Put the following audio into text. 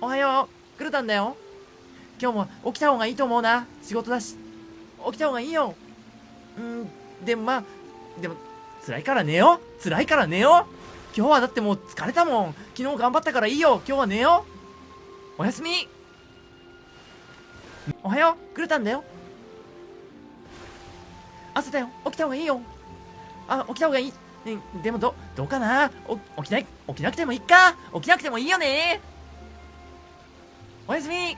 おはよう、クルタンだよ。今日も起きた方がいいと思うな。仕事だし。起きた方がいいよ。でもでも、辛いから寝よう。辛いから寝よう。今日はだってもう疲れたもん。昨日頑張ったからいいよ。今日は寝よう。おやすみ。おはよう、クルタンだよ。朝だよ。起きた方がいいよ。起きた方がいい。でもどうかな。起きなくてもいいか。起きなくてもいいよね。おやすみ。